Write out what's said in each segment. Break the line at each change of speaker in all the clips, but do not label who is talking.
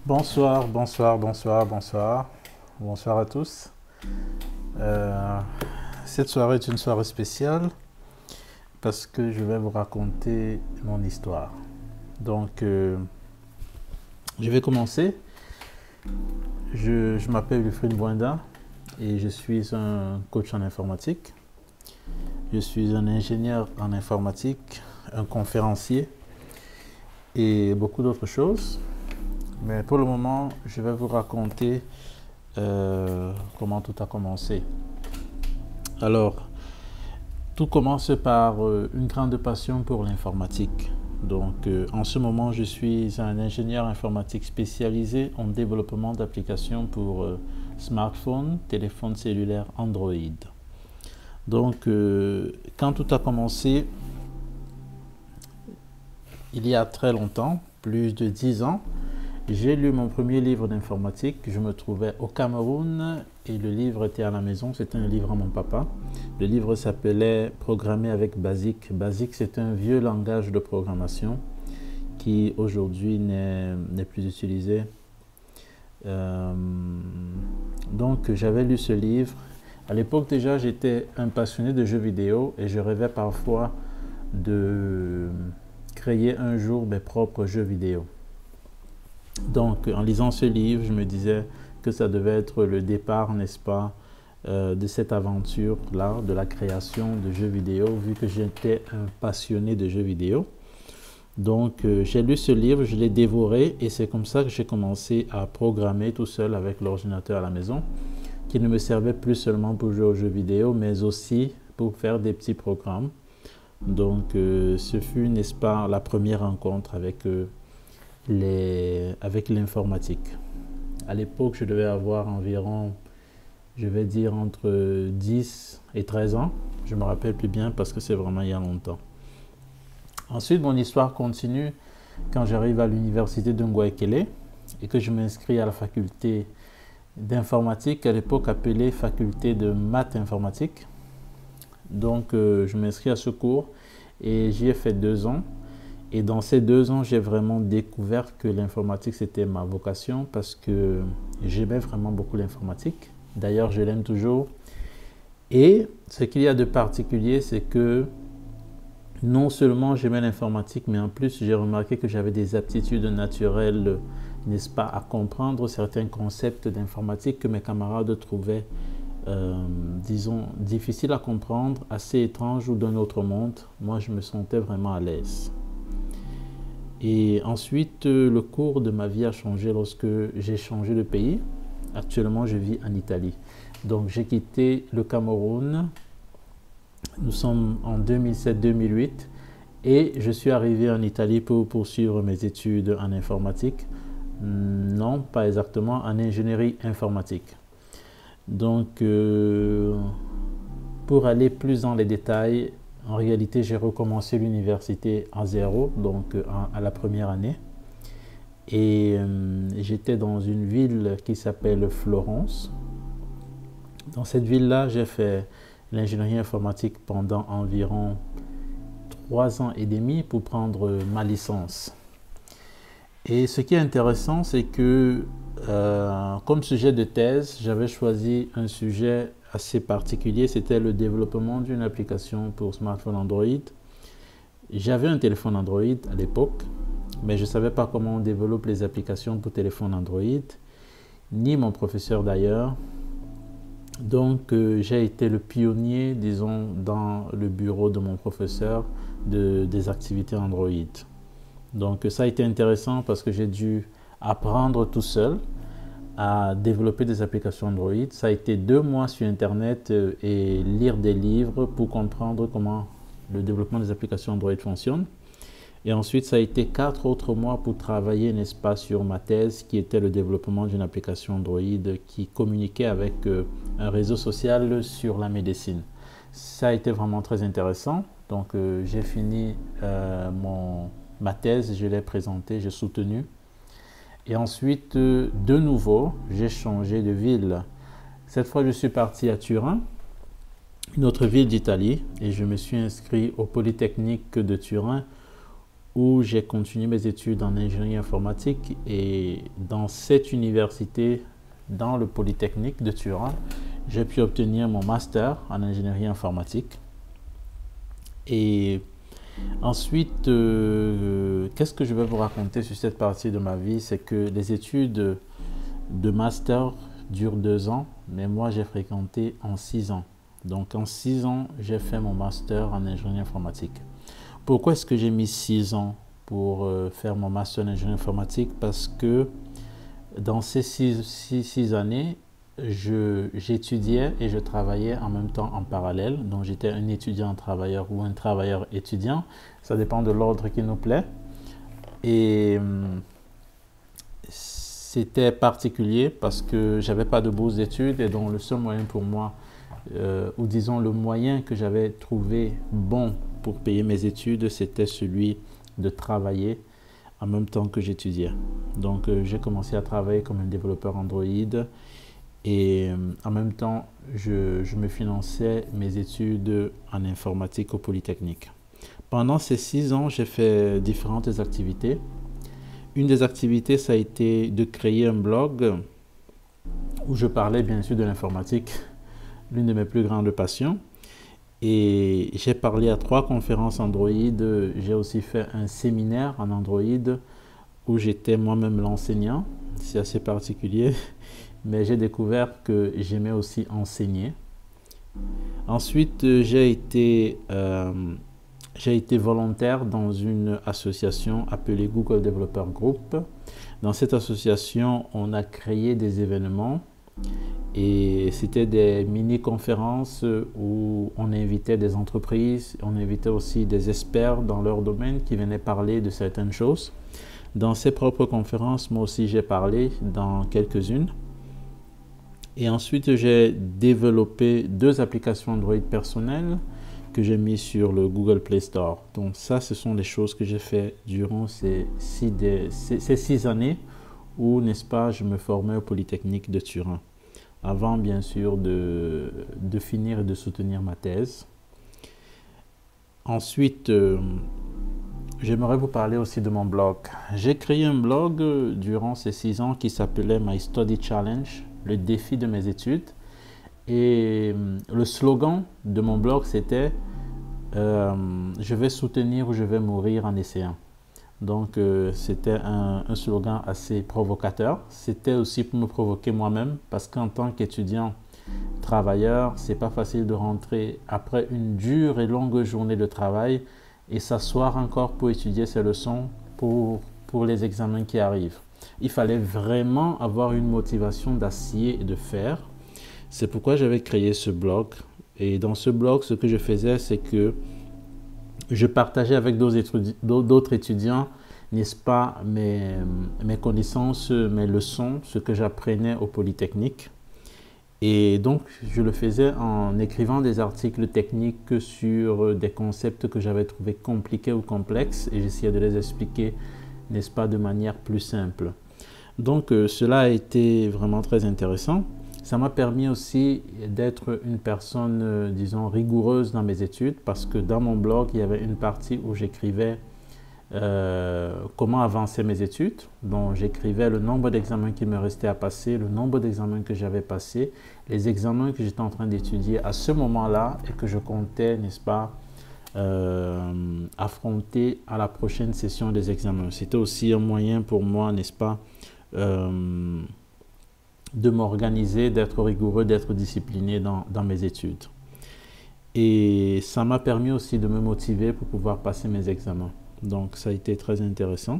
Bonsoir, bonsoir, bonsoir, bonsoir. Bonsoir à tous. Euh, cette soirée est une soirée spéciale parce que je vais vous raconter mon histoire. Donc, je vais commencer. Je m'appelle Wilfried Bouinda et je suis un coach en informatique. Je suis un ingénieur en informatique, un conférencier et beaucoup d'autres choses. Mais pour le moment, je vais vous raconter comment tout a commencé. Alors, tout commence par une grande passion pour l'informatique. Donc, en ce moment, je suis un ingénieur informatique spécialisé en développement d'applications pour smartphones, téléphones cellulaires Android. Donc, quand tout a commencé, il y a très longtemps, plus de 10 ans, j'ai lu mon premier livre d'informatique. Je me trouvais au Cameroun et le livre était à la maison. C'était un livre à mon papa. Le livre s'appelait Programmer avec BASIC. BASIC, c'est un vieux langage de programmation qui aujourd'hui n'est plus utilisé. Donc, j'avais lu ce livre. À l'époque, déjà, j'étais un passionné de jeux vidéo et je rêvais parfois de créer un jour mes propres jeux vidéo. Donc, en lisant ce livre, je me disais que ça devait être le départ, n'est-ce pas, de cette aventure-là, de la création de jeux vidéo, vu que j'étais un passionné de jeux vidéo. Donc, j'ai lu ce livre, je l'ai dévoré et c'est comme ça que j'ai commencé à programmer tout seul avec l'ordinateur à la maison, qui ne me servait plus seulement pour jouer aux jeux vidéo, mais aussi pour faire des petits programmes. Donc, ce fut, n'est-ce pas, la première rencontre avec l'informatique. À l'époque, je devais avoir environ, je vais dire, entre 10 et 13 ans. Je me rappelle plus bien parce que c'est vraiment il y a longtemps. Ensuite, mon histoire continue quand j'arrive à l'université de Ngouaikele et que je m'inscris à la faculté d'informatique, à l'époque appelée faculté de maths informatique. Donc, je m'inscris à ce cours et j'y ai fait 2 ans. Et dans ces 2 ans, j'ai vraiment découvert que l'informatique, c'était ma vocation parce que j'aimais vraiment beaucoup l'informatique. D'ailleurs, je l'aime toujours. Et ce qu'il y a de particulier, c'est que non seulement j'aimais l'informatique, mais en plus, j'ai remarqué que j'avais des aptitudes naturelles, n'est-ce pas, à comprendre certains concepts d'informatique que mes camarades trouvaient, disons, difficiles à comprendre, assez étranges ou d'un autre monde. Moi, je me sentais vraiment à l'aise. Et ensuite, le cours de ma vie a changé lorsque j'ai changé de pays. Actuellement, je vis en Italie. Donc, j'ai quitté le Cameroun. Nous sommes en 2007-2008 et je suis arrivé en Italie pour poursuivre mes études en informatique. Non, pas exactement, en ingénierie informatique. Donc, pour aller plus dans les détails, en réalité, j'ai recommencé l'université à zéro, donc à la première année. Et j'étais dans une ville qui s'appelle Florence. Dans cette ville-là, j'ai fait l'ingénierie informatique pendant environ 3 ans et demi pour prendre ma licence. Et ce qui est intéressant, c'est que comme sujet de thèse, j'avais choisi un sujet assez particulier, c'était le développement d'une application pour smartphone Android. J'avais un téléphone Android à l'époque, mais je ne savais pas comment on développe les applications pour téléphone Android, ni mon professeur d'ailleurs. Donc, j'ai été le pionnier, disons, dans le bureau de mon professeur des activités Android. Donc, ça a été intéressant parce que j'ai dû apprendre tout seul à développer des applications Android. Ça a été 2 mois sur Internet et lire des livres pour comprendre comment le développement des applications Android fonctionne. Et ensuite, ça a été 4 autres mois pour travailler, n'est-ce pas, sur ma thèse qui était le développement d'une application Android qui communiquait avec un réseau social sur la médecine. Ça a été vraiment très intéressant. Donc, j'ai fini ma thèse, je l'ai présentée, j'ai soutenu. Et ensuite, de nouveau, j'ai changé de ville. Cette fois, je suis parti à Turin, une autre ville d'Italie, et je me suis inscrit au Polytechnique de Turin, où j'ai continué mes études en ingénierie informatique. Et dans cette université, dans le Polytechnique de Turin, j'ai pu obtenir mon master en ingénierie informatique. Et ensuite, qu'est-ce que je vais vous raconter sur cette partie de ma vie? C'est que les études de master durent 2 ans, mais moi j'ai fréquenté en 6 ans. Donc en 6 ans, j'ai fait mon master en ingénierie informatique. Pourquoi est-ce que j'ai mis 6 ans pour faire mon master en ingénierie informatique? Parce que dans ces 6 années, j'étudiais et je travaillais en même temps en parallèle. Donc j'étais un étudiant travailleur ou un travailleur étudiant. Ça dépend de l'ordre qui nous plaît. Et c'était particulier parce que j'avais pas de bourse d'études et donc le seul moyen pour moi, ou disons le moyen que j'avais trouvé bon pour payer mes études, c'était celui de travailler en même temps que j'étudiais. Donc j'ai commencé à travailler comme un développeur Android et en même temps je me finançais mes études en informatique au Polytechnique. Pendant ces 6 ans, j'ai fait différentes activités. Une des activités, ça a été de créer un blog où je parlais bien sûr de l'informatique, l'une de mes plus grandes passions. Et j'ai parlé à 3 conférences Android. J'ai aussi fait un séminaire en Android où j'étais moi-même l'enseignant. C'est assez particulier, mais j'ai découvert que j'aimais aussi enseigner. Ensuite, j'ai été volontaire dans une association appelée Google Developer Group. Dans cette association, on a créé des événements et c'était des mini-conférences où on invitait des entreprises, on invitait aussi des experts dans leur domaine qui venaient parler de certaines choses. Dans ces propres conférences, moi aussi j'ai parlé dans quelques-unes. Et ensuite, j'ai développé 2 applications Android personnelles que j'ai mis sur le Google Play Store. Donc ça, ce sont les choses que j'ai fait durant ces 6 années où, n'est-ce pas, je me formais au Polytechnique de Turin. Avant, bien sûr, de finir et de soutenir ma thèse. Ensuite, j'aimerais vous parler aussi de mon blog. J'ai créé un blog durant ces 6 ans qui s'appelait My Study Challenge, le défi de mes études. Et le slogan de mon blog, c'était je vais soutenir ou je vais mourir en essayant. Donc, c'était un slogan assez provocateur. C'était aussi pour me provoquer moi-même parce qu'en tant qu'étudiant travailleur, c'est pas facile de rentrer après une dure et longue journée de travail et s'asseoir encore pour étudier ses leçons pour les examens qui arrivent. Il fallait vraiment avoir une motivation d'acier et de fer. C'est pourquoi j'avais créé ce blog. Et dans ce blog, ce que je faisais, c'est que je partageais avec d'autres étudiants, n'est-ce pas, mes connaissances, mes leçons, ce que j'apprenais au Polytechnique. Et donc, je le faisais en écrivant des articles techniques sur des concepts que j'avais trouvés compliqués ou complexes et j'essayais de les expliquer, n'est-ce pas, de manière plus simple. Donc, cela a été vraiment très intéressant. Ça m'a permis aussi d'être une personne, disons, rigoureuse dans mes études parce que dans mon blog, il y avait une partie où j'écrivais comment avancer mes études. Donc, j'écrivais le nombre d'examens qu'il me restait à passer, le nombre d'examens que j'avais passés, les examens que j'étais en train d'étudier à ce moment-là et que je comptais, n'est-ce pas, affronter à la prochaine session des examens. C'était aussi un moyen pour moi, n'est-ce pas, de m'organiser, d'être rigoureux, d'être discipliné dans mes études. Et ça m'a permis aussi de me motiver pour pouvoir passer mes examens. Donc, ça a été très intéressant.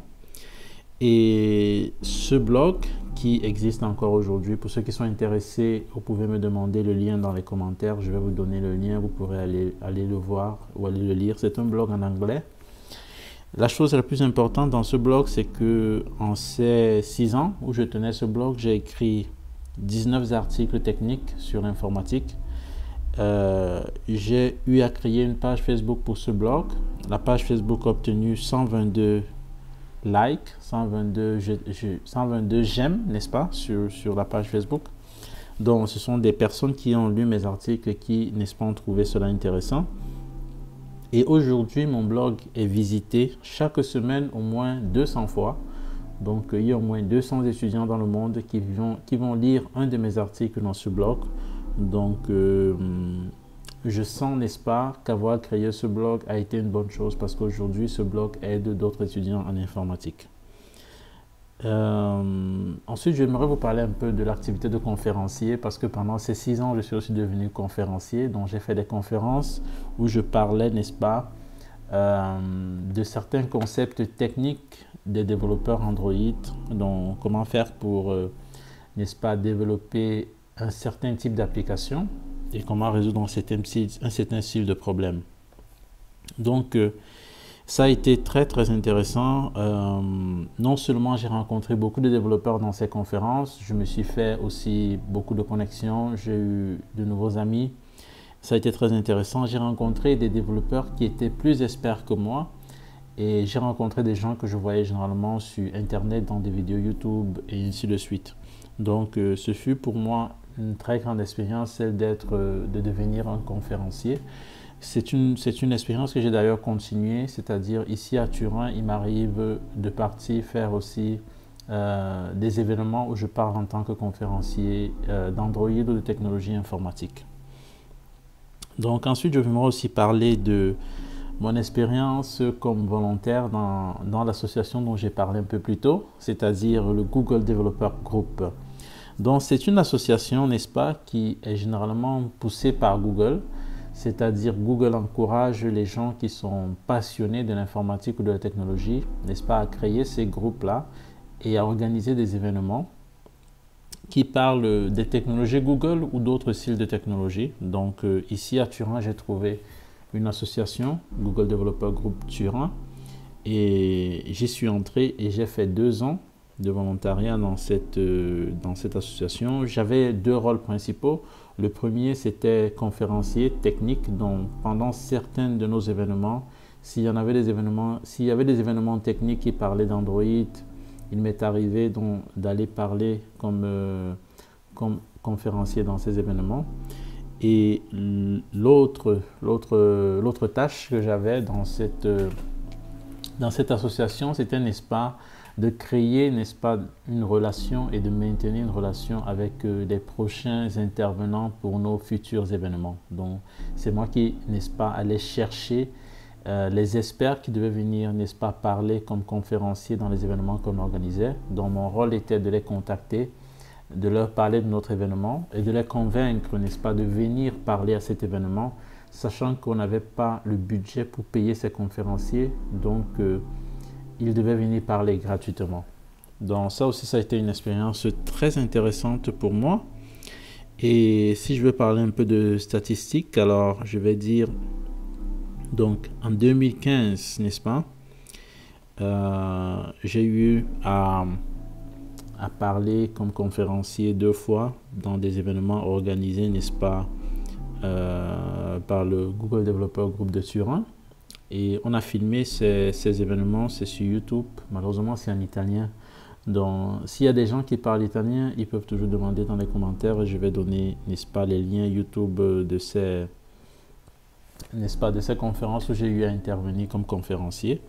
Et ce blog qui existe encore aujourd'hui, pour ceux qui sont intéressés, vous pouvez me demander le lien dans les commentaires. Je vais vous donner le lien, vous pourrez aller le voir ou aller le lire. C'est un blog en anglais. La chose la plus importante dans ce blog, c'est que en ces 6 ans où je tenais ce blog, j'ai écrit 19 articles techniques sur l'informatique. J'ai eu à créer une page Facebook pour ce blog. La page Facebook a obtenu 122 likes, 122 j'aime, n'est-ce pas, sur la page Facebook. Donc, ce sont des personnes qui ont lu mes articles et qui, n'est-ce pas, ont trouvé cela intéressant. Et aujourd'hui, mon blog est visité chaque semaine au moins 200 fois. Donc, il y a au moins 200 étudiants dans le monde qui vont lire un de mes articles dans ce blog. Donc, je sens, n'est-ce pas, qu'avoir créé ce blog a été une bonne chose parce qu'aujourd'hui, ce blog aide d'autres étudiants en informatique. Ensuite, j'aimerais vous parler un peu de l'activité de conférencier parce que pendant ces 6 ans, je suis aussi devenu conférencier. Donc, j'ai fait des conférences où je parlais, n'est-ce pas, de certains concepts techniques des développeurs Android. Donc, comment faire pour, n'est-ce pas, développer un certain type d'application et comment résoudre un certain style de problème. Donc, ça a été très très intéressant. Non seulement j'ai rencontré beaucoup de développeurs dans ces conférences, je me suis fait aussi beaucoup de connexions, j'ai eu de nouveaux amis. Ça a été très intéressant. J'ai rencontré des développeurs qui étaient plus experts que moi et j'ai rencontré des gens que je voyais généralement sur Internet, dans des vidéos YouTube et ainsi de suite. Donc, ce fut pour moi une très grande expérience, celle de devenir un conférencier. C'est une expérience que j'ai d'ailleurs continuée, c'est-à-dire ici à Turin, il m'arrive de partir faire aussi des événements où je parle en tant que conférencier d'Android ou de technologie informatique. Donc ensuite, je vais aussi parler de mon expérience comme volontaire dans l'association dont j'ai parlé un peu plus tôt, c'est-à-dire le Google Developer Group. Donc c'est une association, n'est-ce pas, qui est généralement poussée par Google. C'est-à-dire Google encourage les gens qui sont passionnés de l'informatique ou de la technologie, n'est-ce pas, à créer ces groupes-là et à organiser des événements qui parlent des technologies Google ou d'autres styles de technologie. Donc ici à Turin, j'ai trouvé une association, Google Developer Group Turin, et j'y suis entré et j'ai fait 2 ans de volontariat dans cette association. J'avais 2 rôles principaux. Le premier, c'était conférencier technique. Donc, pendant certains de nos événements, s'il y avait des événements techniques qui parlaient d'Android, il m'est arrivé d'aller parler comme conférencier dans ces événements. Et l'autre tâche que j'avais dans cette association, c'était, n'est-ce pas, de créer, n'est-ce pas, une relation et de maintenir une relation avec les prochains intervenants pour nos futurs événements. Donc, c'est moi qui, n'est-ce pas, allais chercher les experts qui devaient venir, n'est-ce pas, parler comme conférenciers dans les événements qu'on organisait. Donc, mon rôle était de les contacter, de leur parler de notre événement et de les convaincre, n'est-ce pas, de venir parler à cet événement, sachant qu'on n'avait pas le budget pour payer ces conférenciers. Donc, ils devaient venir parler gratuitement. Donc ça aussi, ça a été une expérience très intéressante pour moi. Et si je veux parler un peu de statistiques, alors je vais dire, donc en 2015, n'est-ce pas, j'ai eu à parler comme conférencier 2 fois dans des événements organisés, n'est-ce pas, par le Google Developer Group de Turin. Et on a filmé ces événements, c'est sur YouTube. Malheureusement, c'est en italien. Donc, s'il y a des gens qui parlent italien, ils peuvent toujours demander dans les commentaires. Je vais donner, n'est-ce pas, les liens YouTube de ces conférences où j'ai eu à intervenir comme conférencier.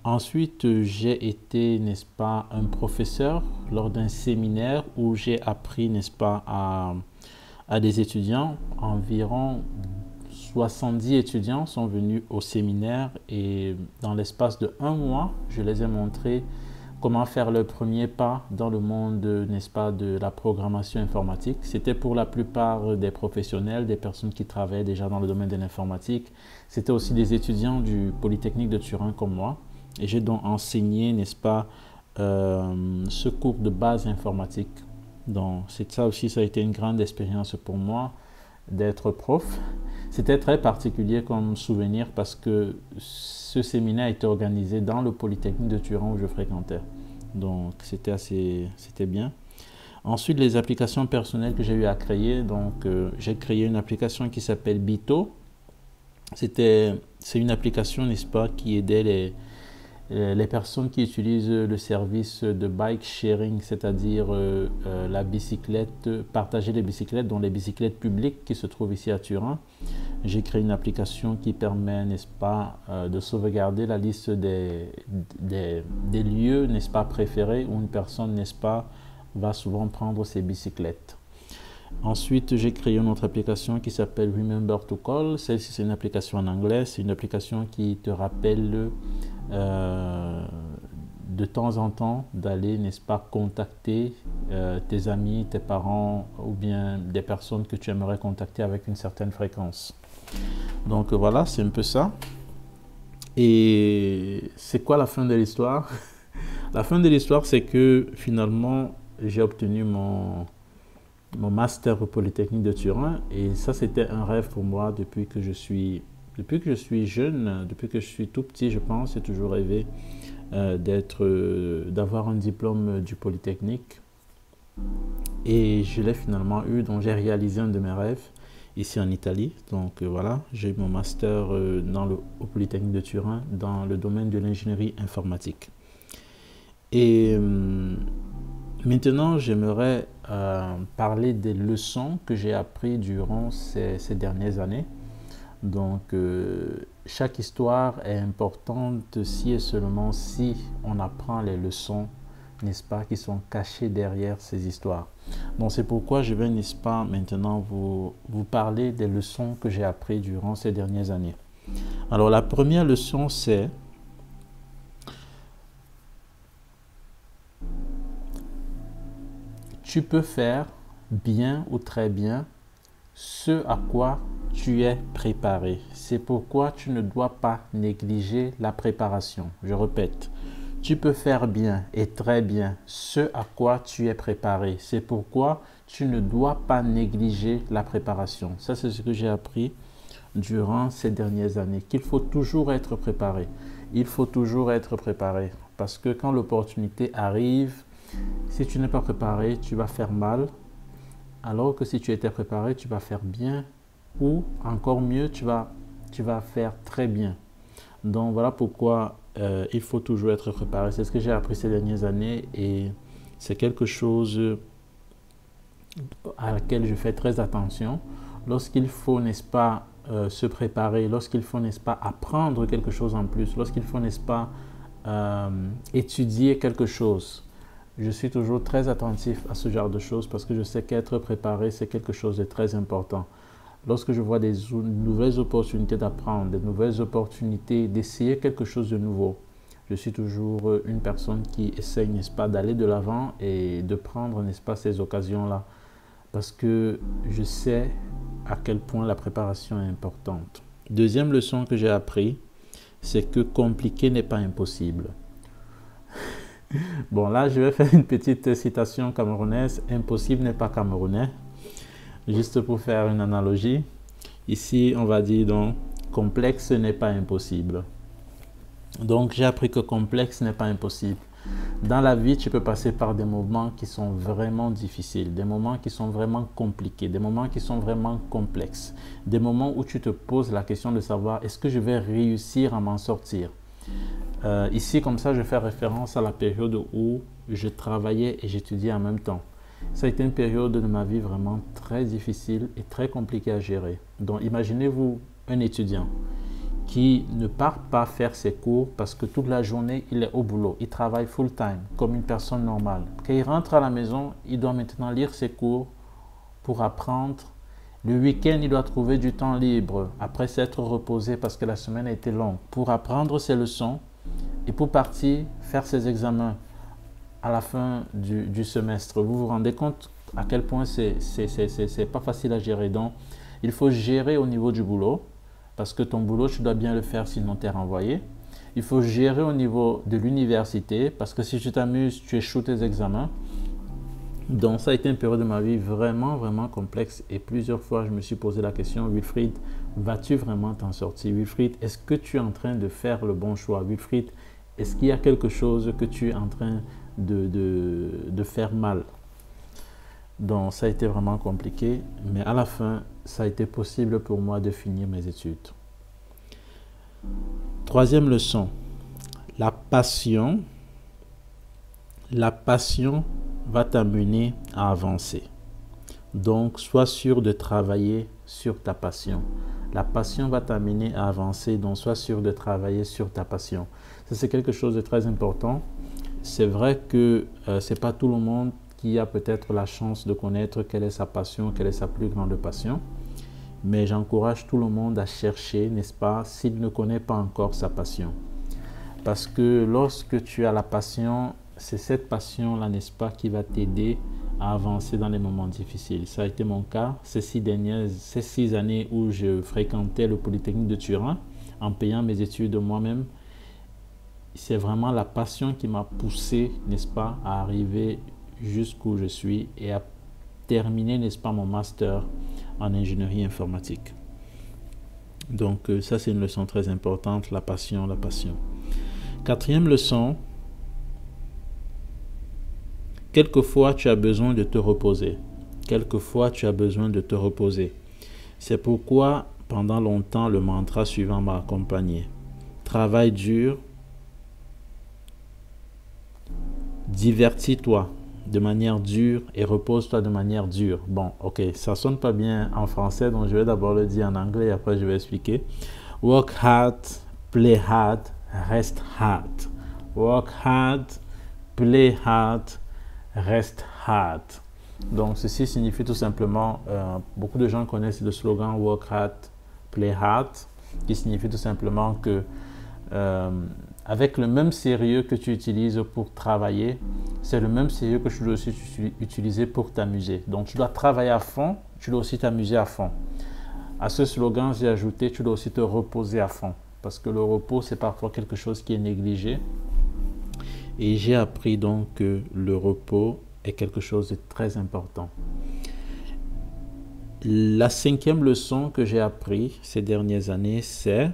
Ensuite, j'ai été, n'est-ce pas, un professeur lors d'un séminaire où j'ai appris, n'est-ce pas, à des étudiants. Environ 70 étudiants sont venus au séminaire et dans l'espace de 1 mois, je les ai montré comment faire le premier pas dans le monde, n'est-ce pas, de la programmation informatique. C'était pour la plupart des professionnels, des personnes qui travaillaient déjà dans le domaine de l'informatique. C'était aussi des étudiants du Polytechnique de Turin comme moi. Et j'ai donc enseigné, n'est-ce pas, ce cours de base informatique. Donc, c'est ça aussi, ça a été une grande expérience pour moi d'être prof. C'était très particulier comme souvenir parce que ce séminaire était organisé dans le Polytechnique de Turin où je fréquentais. Donc, c'était bien. Ensuite, les applications personnelles que j'ai eu à créer. Donc, j'ai créé une application qui s'appelle Bito. C'est une application, n'est-ce pas, qui aidait les personnes qui utilisent le service de bike sharing, c'est-à-dire la bicyclette, partager les bicyclettes, dont les bicyclettes publiques qui se trouvent ici à Turin. j'ai créé une application qui permet, n'est-ce pas, de sauvegarder la liste des lieux, n'est-ce pas, préférés où une personne, n'est-ce pas, va souvent prendre ses bicyclettes. Ensuite, j'ai créé une autre application qui s'appelle Remember to Call. Celle-ci, c'est une application en anglais. C'est une application qui te rappelle de temps en temps d'aller, n'est-ce pas, contacter tes amis, tes parents ou bien des personnes que tu aimerais contacter avec une certaine fréquence. Donc voilà, c'est un peu ça. Et c'est quoi la fin de l'histoire? La fin de l'histoire, c'est que finalement, j'ai obtenu mon master au Polytechnique de Turin, et ça, c'était un rêve pour moi depuis que je suis jeune, depuis que je suis tout petit, je pense. J'ai toujours rêvé d'avoir un diplôme du Polytechnique, et je l'ai finalement eu. Donc j'ai réalisé un de mes rêves ici en Italie. Donc voilà, j'ai eu mon master au Polytechnique de Turin dans le domaine de l'ingénierie informatique. Et maintenant, j'aimerais parler des leçons que j'ai apprises durant ces dernières années. Donc, chaque histoire est importante si et seulement si on apprend les leçons, n'est-ce pas, qui sont cachées derrière ces histoires. Donc, c'est pourquoi je vais, n'est-ce pas, maintenant vous parler des leçons que j'ai apprises durant ces dernières années. Alors, la première leçon, c'est tu peux faire bien ou très bien ce à quoi tu es préparé. C'est pourquoi tu ne dois pas négliger la préparation. Je répète, tu peux faire bien et très bien ce à quoi tu es préparé. C'est pourquoi tu ne dois pas négliger la préparation. Ça, c'est ce que j'ai appris durant ces dernières années, qu'il faut toujours être préparé. Il faut toujours être préparé parce que quand l'opportunité arrive, si tu n'es pas préparé, tu vas faire mal, alors que si tu étais préparé, tu vas faire bien, ou encore mieux, tu vas faire très bien. Donc voilà pourquoi il faut toujours être préparé. C'est ce que j'ai appris ces dernières années, et c'est quelque chose à laquelle je fais très attention. Lorsqu'il faut, n'est-ce pas, se préparer, lorsqu'il faut, n'est-ce pas, apprendre quelque chose en plus, lorsqu'il faut, n'est-ce pas, étudier quelque chose. Je suis toujours très attentif à ce genre de choses parce que je sais qu'être préparé, c'est quelque chose de très important. Lorsque je vois des nouvelles opportunités d'apprendre, des nouvelles opportunités d'essayer quelque chose de nouveau, je suis toujours une personne qui essaye, n'est-ce pas, d'aller de l'avant et de prendre, n'est-ce pas, ces occasions-là. Parce que je sais à quel point la préparation est importante. Deuxième leçon que j'ai appris, c'est que compliqué n'est pas impossible. Bon, là, je vais faire une petite citation camerounaise. Impossible n'est pas camerounais. Juste pour faire une analogie. Ici, on va dire donc, complexe n'est pas impossible. Donc, j'ai appris que complexe n'est pas impossible. Dans la vie, tu peux passer par des moments qui sont vraiment difficiles, des moments qui sont vraiment compliqués, des moments qui sont vraiment complexes, des moments où tu te poses la question de savoir est-ce que je vais réussir à m'en sortir. Ici, comme ça, je fais référence à la période où je travaillais et j'étudiais en même temps. Ça a été une période de ma vie vraiment très difficile et très compliquée à gérer. Donc, imaginez-vous un étudiant qui ne part pas faire ses cours parce que toute la journée, il est au boulot. Il travaille full-time, comme une personne normale. Quand il rentre à la maison, il doit maintenant lire ses cours pour apprendre. Le week-end, il doit trouver du temps libre après s'être reposé parce que la semaine a été longue pour apprendre ses leçons et pour partir faire ses examens à la fin du semestre. Vous vous rendez compte à quel point c'est pas facile à gérer. Donc, il faut gérer au niveau du boulot parce que ton boulot, tu dois bien le faire sinon tu es renvoyé. Il faut gérer au niveau de l'université parce que si tu t'amuses, tu échoues tes examens. Donc, ça a été une période de ma vie vraiment, vraiment complexe et plusieurs fois, je me suis posé la question, Wilfried, vas-tu vraiment t'en sortir? Wilfried, est-ce que tu es en train de faire le bon choix? Wilfried, est-ce qu'il y a quelque chose que tu es en train de faire mal? Donc, ça a été vraiment compliqué, mais à la fin, ça a été possible pour moi de finir mes études. Troisième leçon, la passion va t'amener à avancer. Donc, sois sûr de travailler sur ta passion. La passion va t'amener à avancer, donc sois sûr de travailler sur ta passion. Ça, c'est quelque chose de très important. C'est vrai que ce n'est pas tout le monde qui a peut-être la chance de connaître quelle est sa passion, quelle est sa plus grande passion. Mais j'encourage tout le monde à chercher, n'est-ce pas, s'il ne connaît pas encore sa passion. Parce que lorsque tu as la passion, c'est cette passion-là, n'est-ce pas, qui va t'aider à avancer dans les moments difficiles. Ça a été mon cas ces 6 années où je fréquentais le Polytechnique de Turin en payant mes études de moi-même. C'est vraiment la passion qui m'a poussé, n'est-ce pas, à arriver jusqu'où je suis et à terminer, n'est-ce pas, mon master en ingénierie informatique. Donc ça, c'est une leçon très importante, la passion, la passion. 4e leçon, quelquefois tu as besoin de te reposer. Quelquefois tu as besoin de te reposer. C'est pourquoi pendant longtemps le mantra suivant m'a accompagné. Travaille dur, divertis-toi de manière dure et repose-toi de manière dure. Bon, ok, ça sonne pas bien en français, donc je vais d'abord le dire en anglais et après je vais expliquer. Work hard, play hard, rest hard. Work hard, play hard, rest hard. Donc ceci signifie tout simplement, beaucoup de gens connaissent le slogan Work hard, play hard, qui signifie tout simplement que avec le même sérieux que tu utilises pour travailler, c'est le même sérieux que tu dois aussi utiliser pour t'amuser. Donc tu dois travailler à fond, tu dois aussi t'amuser à fond. À ce slogan, j'ai ajouté, tu dois aussi te reposer à fond. Parce que le repos, c'est parfois quelque chose qui est négligé. Et j'ai appris donc que le repos est quelque chose de très important. La 5e leçon que j'ai appris ces dernières années, c'est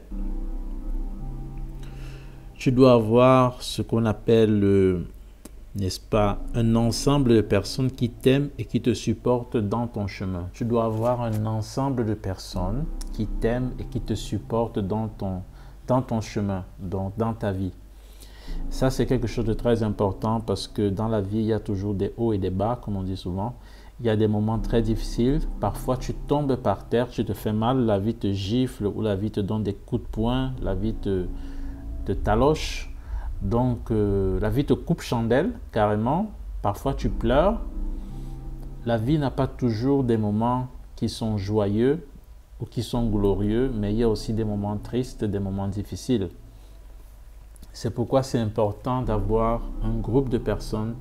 tu dois avoir ce qu'on appelle, n'est-ce pas, un ensemble de personnes qui t'aiment et qui te supportent dans ton chemin. Tu dois avoir un ensemble de personnes qui t'aiment et qui te supportent dans ton chemin, dans ta vie. Ça, c'est quelque chose de très important parce que dans la vie, il y a toujours des hauts et des bas, comme on dit souvent. Il y a des moments très difficiles. Parfois, tu tombes par terre, tu te fais mal, la vie te gifle ou la vie te donne des coups de poing, la vie te taloche. Donc, la vie te coupe chandelle, carrément. Parfois, tu pleures. La vie n'a pas toujours des moments qui sont joyeux ou qui sont glorieux, mais il y a aussi des moments tristes, des moments difficiles. C'est pourquoi c'est important d'avoir un groupe de personnes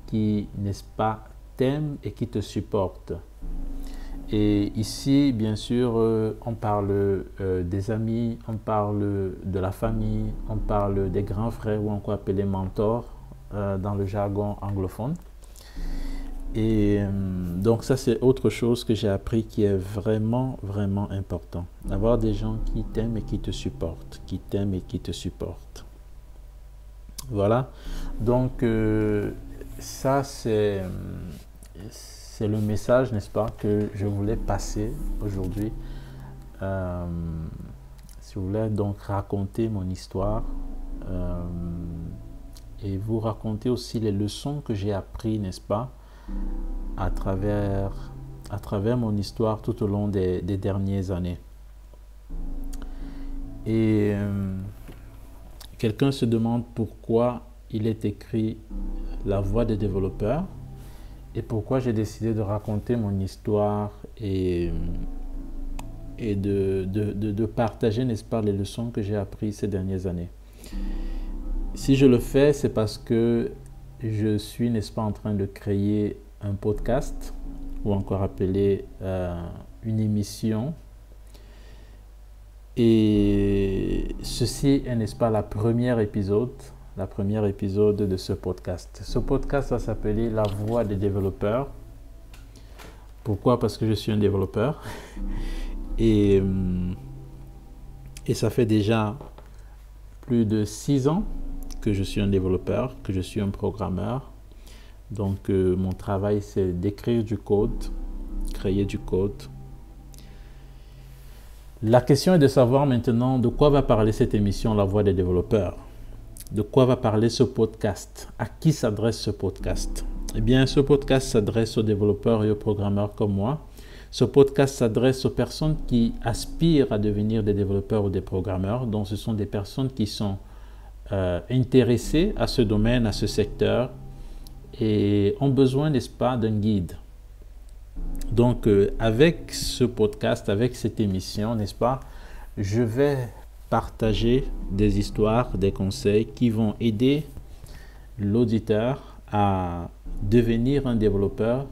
qui, n'est-ce pas, t'aiment et qui te supportent. Et ici, bien sûr, on parle des amis, on parle de la famille, on parle des grands frères ou encore appelés mentors dans le jargon anglophone. Et donc ça, c'est autre chose que j'ai appris qui est vraiment, vraiment important. D'avoir des gens qui t'aiment et qui te supportent, qui t'aiment et qui te supportent. Voilà. Donc ça, c'est le message, n'est-ce pas, que je voulais passer aujourd'hui. Si vous voulez donc raconter mon histoire et vous raconter aussi les leçons que j'ai apprises, n'est-ce pas, à travers mon histoire tout au long des dernières années. Et quelqu'un se demande pourquoi il est écrit La Voix des développeurs et pourquoi j'ai décidé de raconter mon histoire et de partager, n'est-ce pas, les leçons que j'ai apprises ces dernières années. Si je le fais, c'est parce que je suis, n'est-ce pas, en train de créer un podcast ou encore appelé une émission. Et ceci est, n'est-ce pas, la première épisode de ce podcast. Ce podcast va s'appeler La Voix des développeurs. Pourquoi? Parce que je suis un développeur. Et ça fait déjà plus de 6 ans que je suis un développeur, que je suis un programmeur. Donc, mon travail, c'est d'écrire du code, créer du code. La question est de savoir maintenant de quoi va parler cette émission La Voix des développeurs. De quoi va parler ce podcast? À qui s'adresse ce podcast? Eh bien, ce podcast s'adresse aux développeurs et aux programmeurs comme moi. Ce podcast s'adresse aux personnes qui aspirent à devenir des développeurs ou des programmeurs. Donc, ce sont des personnes qui sont intéressées à ce domaine, à ce secteur et ont besoin, n'est-ce pas, d'un guide. Donc, avec ce podcast, avec cette émission, n'est-ce pas, je vais partager des histoires, des conseils qui vont aider l'auditeur à devenir un développeur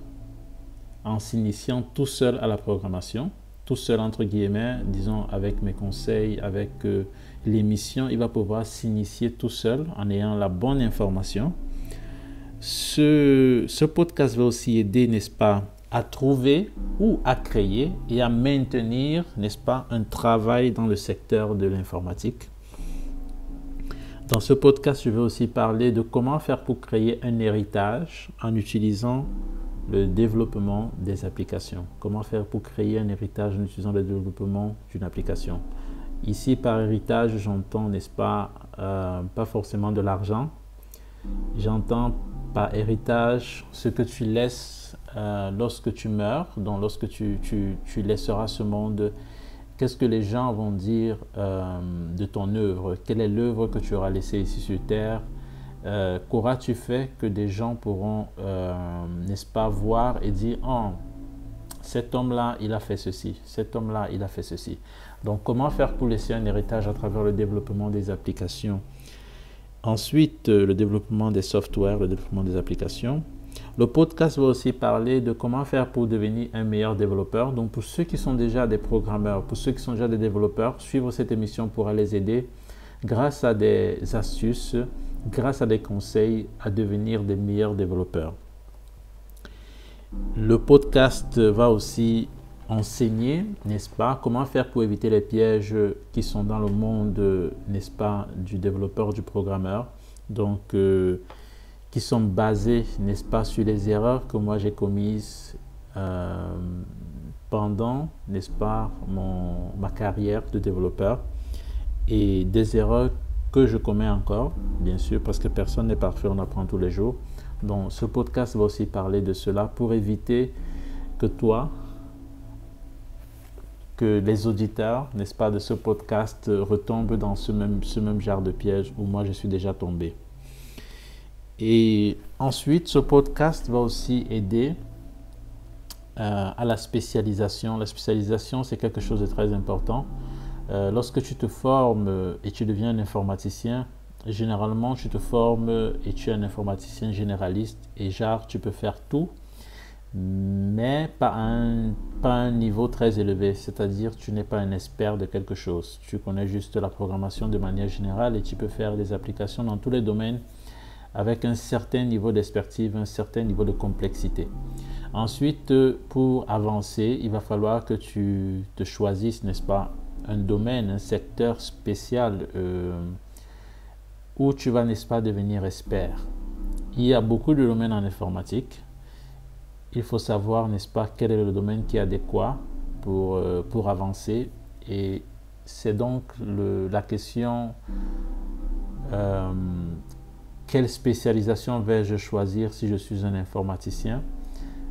en s'initiant tout seul à la programmation, tout seul entre guillemets, disons avec mes conseils, avec l'émission, il va pouvoir s'initier tout seul en ayant la bonne information. Ce podcast va aussi aider, n'est-ce pas, à trouver ou à créer et à maintenir, n'est-ce pas, un travail dans le secteur de l'informatique. Dans ce podcast, je vais aussi parler de comment faire pour créer un héritage en utilisant le développement des applications. Comment faire pour créer un héritage en utilisant le développement d'une application. Ici, par héritage, j'entends, n'est-ce pas, pas forcément de l'argent. J'entends par héritage ce que tu laisses lorsque tu meurs, donc lorsque tu laisseras ce monde. Qu'est-ce que les gens vont dire de ton œuvre? Quelle est l'œuvre que tu auras laissée ici sur Terre? Qu'auras-tu fait que des gens pourront, n'est-ce pas, voir et dire « Oh, cet homme-là, il a fait ceci. Cet homme-là, il a fait ceci. » Donc, comment faire pour laisser un héritage à travers le développement des applications? Ensuite, le développement des softwares, le développement des applications. Le podcast va aussi parler de comment faire pour devenir un meilleur développeur. Donc, pour ceux qui sont déjà des programmeurs, pour ceux qui sont déjà des développeurs, suivre cette émission pourra les aider grâce à des astuces, grâce à des conseils à devenir des meilleurs développeurs. Le podcast va aussi enseigner, n'est-ce pas, comment faire pour éviter les pièges qui sont dans le monde, n'est-ce pas, du développeur, du programmeur. Donc, qui sont basés, n'est-ce pas, sur les erreurs que moi j'ai commises pendant, n'est-ce pas, ma carrière de développeur et des erreurs que je commets encore, bien sûr, parce que personne n'est parfait, on apprend tous les jours. Donc, ce podcast va aussi parler de cela pour éviter que que les auditeurs, n'est-ce pas, de ce podcast retombent dans ce même genre de piège où moi je suis déjà tombé. Et ensuite, ce podcast va aussi aider à la spécialisation. La spécialisation, c'est quelque chose de très important. Lorsque tu te formes et tu deviens un informaticien, généralement, tu te formes et tu es un informaticien généraliste et genre, tu peux faire tout, mais pas à un niveau très élevé. C'est-à-dire, tu n'es pas un expert de quelque chose. Tu connais juste la programmation de manière générale et tu peux faire des applications dans tous les domaines avec un certain niveau d'expertise, un certain niveau de complexité. Ensuite, pour avancer, il va falloir que tu te choisisses, n'est-ce pas, un domaine, un secteur spécial où tu vas, n'est-ce pas, devenir expert. Il y a beaucoup de domaines en informatique. Il faut savoir, n'est-ce pas, quel est le domaine qui est adéquat pour avancer. Et c'est donc la question quelle spécialisation vais-je choisir si je suis un informaticien?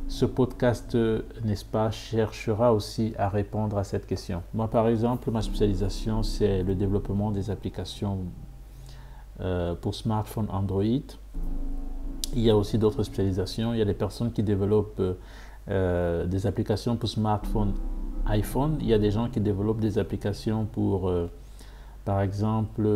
Ce podcast, n'est-ce pas, cherchera aussi à répondre à cette question. Moi, par exemple, ma spécialisation, c'est le développement des applications pour smartphone Android. Il y a aussi d'autres spécialisations. Il y a des personnes qui développent des applications pour smartphone iPhone. Il y a des gens qui développent des applications pour... par exemple,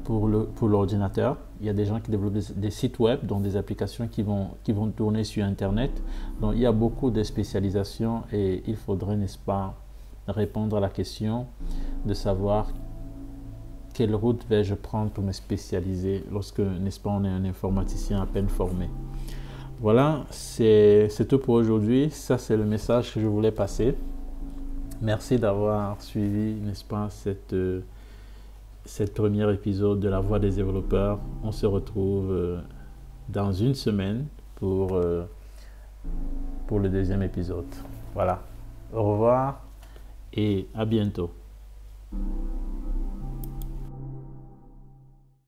pour l'ordinateur, il y a des gens qui développent des sites web, donc des applications qui vont tourner sur Internet. Donc, il y a beaucoup de spécialisations et il faudrait, n'est-ce pas, répondre à la question de savoir quelle route vais-je prendre pour me spécialiser lorsque, n'est-ce pas, on est un informaticien à peine formé. Voilà, c'est tout pour aujourd'hui. Ça, c'est le message que je voulais passer. Merci d'avoir suivi, n'est-ce pas, cette premier épisode de La Voix des développeurs. On se retrouve dans une semaine pour le deuxième épisode. Voilà. Au revoir et à bientôt.